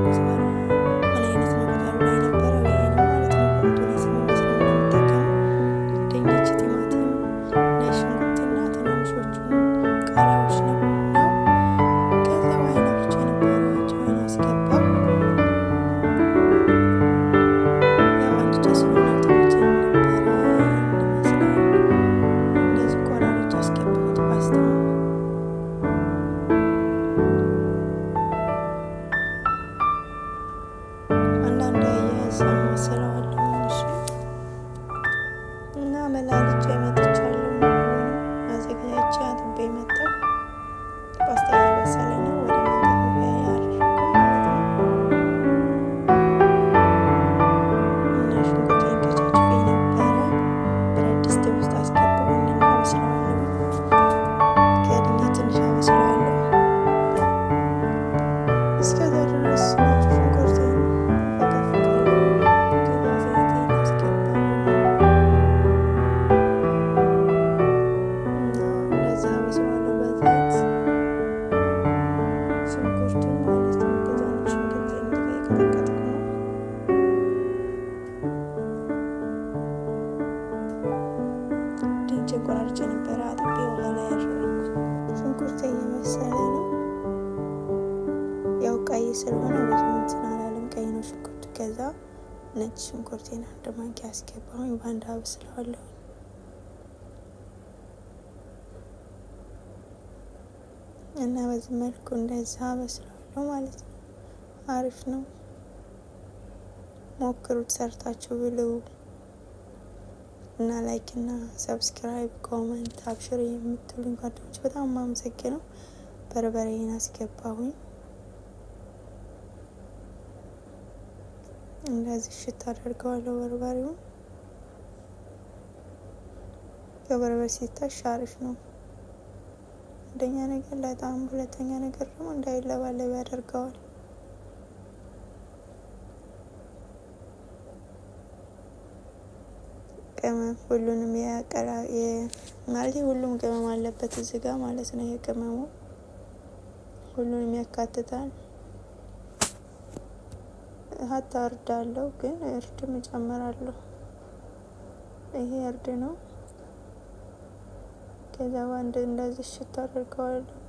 ኩዝበራ ምን አይነት ነው ብታሉ ላይ ነበረ። ይሄ ነው ማለት ነው። በአውቶኔስ የሚመስለው እንደምጠቀመው ድንች፣ ቲማቲም፣ ነጭ ሽንኩርትና ትናንሾቹን ቃሪያዎች ነው። ከዛ ዋይን አፍልቼ ነበረ ጨውን አስገባው። ያው አንድ ስለሆነ አልተመቸኝም ነበረ ይመስላል። እንደዚህ ቆራርጬ አስገባሁት ፓስታ። አንዳንድ አያያዝ አማስለዋለሁ እና መላልጬ መጥቻለሁ። አዘጋጅቼ አጥቤ መጣሁ። ፓስታ እየበሰለ ነው። ወደ ማንጠፊያ ያደረኩ ማለት ነው። እና ሽንኩርቴን ከቻችፌ ነበረ ብረት ድስት ውስጥ አስገባሁኝ እና አበስለዋለሁ። ከድኜ ትንሽ አበስለዋለሁ። እስከዛ ድረስ ነጭ ሽንኩርቴን ፈቀፍቃለሁ። ከዛ ዘይቴን አስገባለሁ እና እንደዛ አበስለዋለሁ በዘይት ሽንኩርቱን ማለት ነው። ከዛ ነጭ ሽንኩርቴን እየቀጠቀጥኩ ነው። ድንች ቆራርጬ ነበረ አጥቤ ውሃ ላይ ያደረኩት። ሽንኩርቴ እየበሰለ ነው። ያው ቀይ ስለሆነ ብዙ እንትን አላለም። ቀይ ነው ሽንኩርቱ። ከዛ ነጭ ሽንኩርቴን አንድ ማንኪያ አስገባሁኝ። በአንድ አበስለዋለሁ እና በዚህ መልኩ እንደዛ አበስለዋለሁ ማለት ነው። አሪፍ ነው። ሞክሩት፣ ሰርታችሁ ብሉ እና ላይክ እና ሰብስክራይብ፣ ኮመንት አብሽር የምትሉኝ ጓደኞች በጣም የማመሰግነው። በርበሬን አስገባሁኝ። እንደዚህ ሽታ አደርገዋለሁ በርበሬውን። በርበሬ ሲታሽ አሪፍ ነው። አንደኛ ነገር ለጣም፣ ሁለተኛ ነገር ደግሞ እንዳይለባለብ ያደርገዋል። ቅመም ሁሉንም ማለት ሁሉም ቅመም አለበት እዚህ ጋር ማለት ነው። ይሄ ቅመሙ ሁሉንም ያካትታል። ሀታ እርድ አለው፣ ግን እርድም እጨምራለሁ። ይሄ እርድ ነው። ከዛ በአንድ እንደዚህ ሽታ አድርገዋለሁ።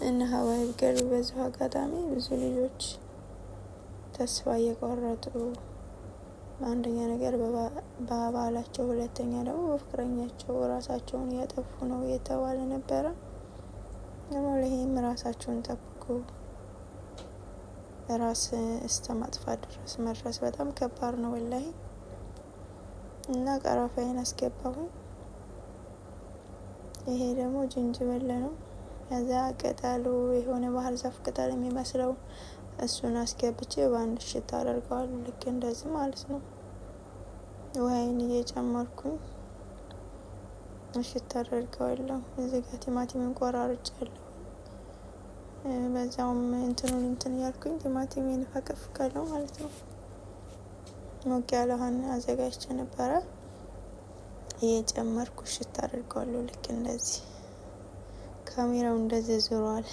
እና ሀዋይብ ገርቢ በዚሁ አጋጣሚ ብዙ ልጆች ተስፋ እየቆረጡ አንደኛ ነገር በባላቸው፣ ሁለተኛ ደግሞ በፍቅረኛቸው ራሳቸውን እያጠፉ ነው እየተባለ ነበረ። ለይህም ራሳቸውን ጠብቁ። ራስ እስከ ማጥፋት ድረስ መድረስ በጣም ከባድ ነው ወላሂ። እና ቀረፋዬን አስገባሁኝ። ይሄ ደግሞ ጅንጅብል ነው። ከዛ ቅጠሉ የሆነ ባህር ዛፍ ቅጠል የሚመስለው እሱን አስገብቼ በአንድ እሽት አደርገዋለሁ። ልክ እንደዚህ ማለት ነው። ውሃዬን እየጨመርኩኝ እሽት አደርገዋለሁ። እዚህ ጋር ቲማቲምን ቆራርጫለሁ። በዛውም እንትን እያልኩኝ ቲማቲሜን ፈቀፍቃለሁ ማለት ነው። ሞቅ ያለ ውሃ አዘጋጅቼ ነበረ። እየጨመርኩ እሽት አደርገዋለሁ። ልክ እንደዚህ ካሜራው እንደዚህ ዞሯል።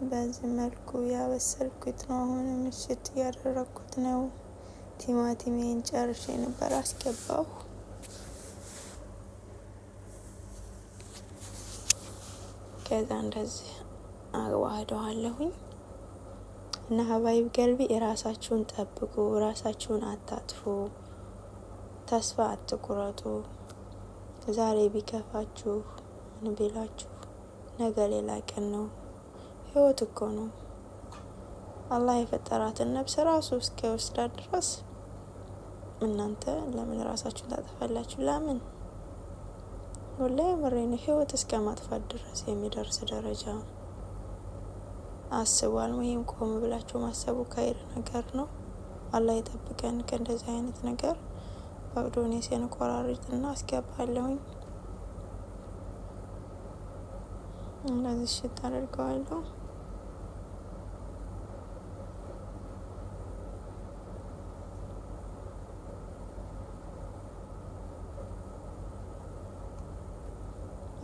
በዚህ መልኩ ያበሰልኩት ነው። አሁንም እሽት እያደረኩት ነው። ቲማቲሜን ጨርሼ ነበር አስገባሁ። ከዛ እንደዚህ አዋህደዋለሁኝ እና ሀባይብ ገልቢ የራሳችሁን ጠብቁ፣ ራሳችሁን አታጥፉ፣ ተስፋ አትቁረጡ። ዛሬ ቢከፋችሁ ምን ቢላችሁ ነገ ሌላ ቀን ነው። ህይወት እኮ ነው። አላህ የፈጠራትን ነፍስ ራሱ እስከ ወስዳት ድረስ እናንተ ለምን ራሳችሁን ታጠፋላችሁ? ለምን? ወላሂ ምሬን ህይወት እስከ ማጥፋት ድረስ የሚደርስ ደረጃ አስቧል። ወይም ቆም ብላችሁ ማሰቡ ከይር ነገር ነው። አላህ ይጠብቀን ከእንደዚህ አይነት ነገር። በአውቶኔስን ቆራርጥና አስገባለሁኝ። እንደዚህ ሽት አደርገዋለሁ።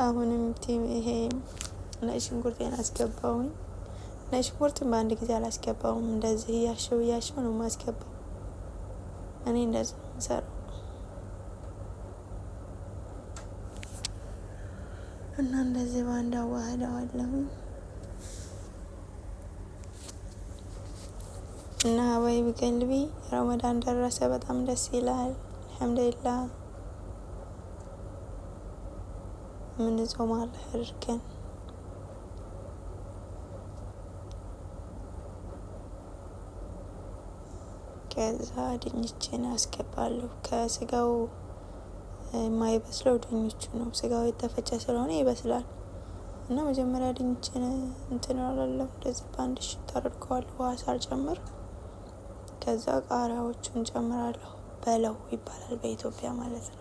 አሁንም ይሄ ነጭ ሽንኩርቴን አስገባውኝ። ነጭ ሽንኩርትን በአንድ ጊዜ አላስገባውም። እንደዚህ እያሸው ነው የማስገባው። እኔ እንደዚህ ነው የምሰራው እና እንደዚህ በአንድ አዋህደዋለሁኝ እና ሀባይ ቢቀልቢ ረመዳን ደረሰ። በጣም ደስ ይላል። አልሐምዱሊላህ ምን ጾም አላህ ያድርገን። ከዛ ድንቼን አስገባለሁ። ከስጋው የማይበስለው ድንቹ ነው። ስጋው የተፈጨ ስለሆነ ይበስላል እና መጀመሪያ ድንቼን እንትን አላለሁ። እንደዚህ በአንድ እሽት አድርገዋለሁ ውሃ ሳልጨምር። ከዛ ቃሪያዎቹን ጨምራለሁ። በለው ይባላል በኢትዮጵያ ማለት ነው።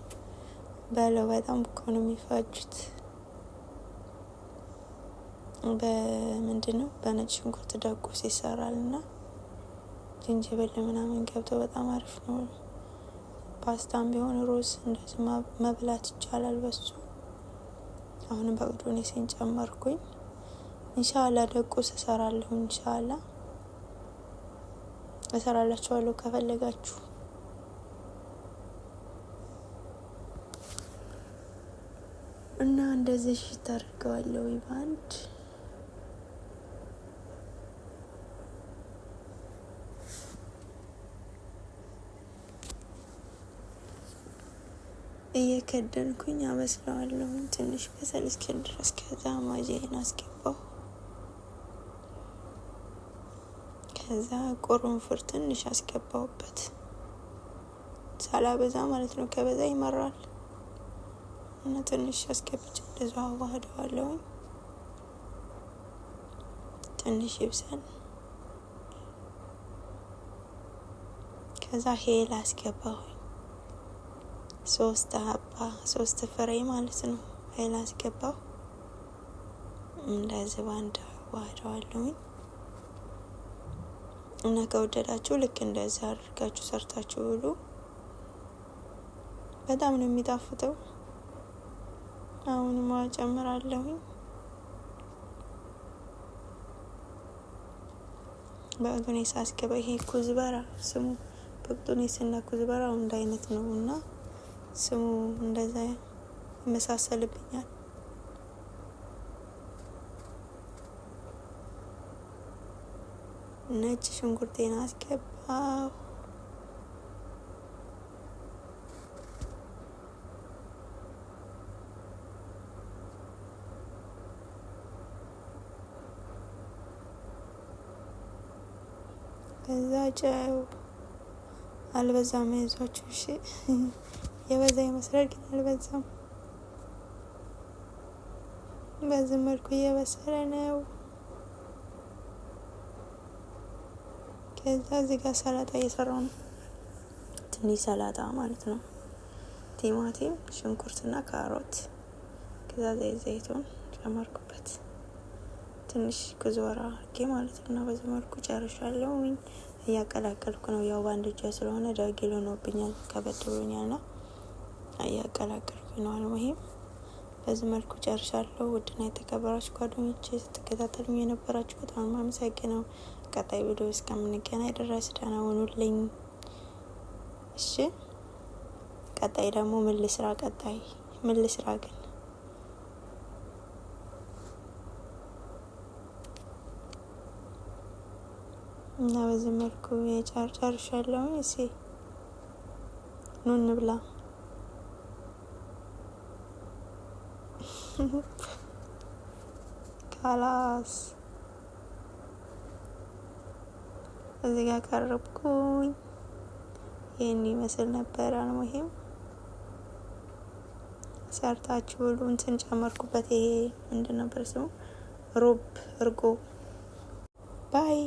በለው በጣም እኮ ነው የሚፈጁት። በምንድነው በነጭ ሽንኩርት ደቁስ ይሰራል እና ዝንጅብል ምናምን ገብቶ በጣም አሪፍ ነው። ፓስታም ቢሆን ሩዝ እንደዚህ መብላት ይቻላል በሱ። አሁንም በቅዱኔሴን ጨመርኩኝ። ኢንሻአላህ ደቁስ እሰራለሁ። ኢንሻአላህ እሰራላችኋለሁ ከፈለጋችሁ። እና እንደዚህ ሽታ አድርገዋለሁ ባንድ እየከደንኩኝ አበስለዋለሁ ትንሽ በሰል እስኪል ድረስ። ከዛ ማጄን አስገባው። ከዛ ቁርንፉድ ትንሽ አስገባውበት ሳላበዛ ማለት ነው። ከበዛ ይመራል እና ትንሽ አስገብቼ እንደዛ አዋህደዋለሁ። ትንሽ ይብሰል። ከዛ ሄል አስገባው። 3 ፍሬ ማለት ነው። ሄል አስገባው። እንደዚህ ባንድ አዋህደዋለሁ። እና ከወደዳችሁ ልክ እንደዚህ አድርጋችሁ ሰርታችሁ ብሉ። በጣም ነው የሚጣፍጠው። አሁንም ጨምራለሁ። በቅዱኔስ አስገባ። ይሄ ኩዝበራ ስሙ በቅዱኔስ እና ኩዝበራ አንድ አይነት ነው እና ስሙ እንደዛ ይመሳሰልብኛል። ነጭ ሽንኩርቴን አስገባው። ከዛ ጨው አልበዛም። አይዟችሁ እሺ። የበዛ ይመስላል ግን አልበዛም። በዚህ መልኩ እየበሰለ ነው። ከዛ እዚህ ጋር ሰላጣ እየሰራው ነው። ትንሽ ሰላጣ ማለት ነው። ቲማቲም፣ ሽንኩርትና ካሮት። ከዛ ዘይቱን ጨመርኩበት። ትንሽ ኩዝበራ አድርጌ ማለት ነው። በዚህ መልኩ ጨርሻለሁ። እያቀላቀልኩ ነው። ያው ባንድ እጄ ስለሆነ ዳጊሎ ሆኖብኛል፣ ከበድ ብሎኛልና እያቀላቀልኩ ነው። አልሙሂም በዚህ መልኩ ጨርሻለሁ። ውድና የተከበራችሁ ጓደኞቼ ስትከታተሉኝ የነበራችሁ በጣም አመሰግናለሁ። ቀጣይ ቪዲዮ እስከምንገናኝ ድረስ ደህና ሁኑልኝ። እሺ ቀጣይ ደግሞ ምን ልስራ ግን እና በዚህ መልኩ ጨርሻለሁ። እሺ ኑ እንብላ። ካላስ እዚህ ጋር ቀረብኩኝ። ይሄን ይመስል ነበር። አልሙሂም ሰርታችሁ ብሉ። እንትን ጨመርኩበት። ይሄ ምንድን ነበር ስሙ? ሩብ እርጎ ባይ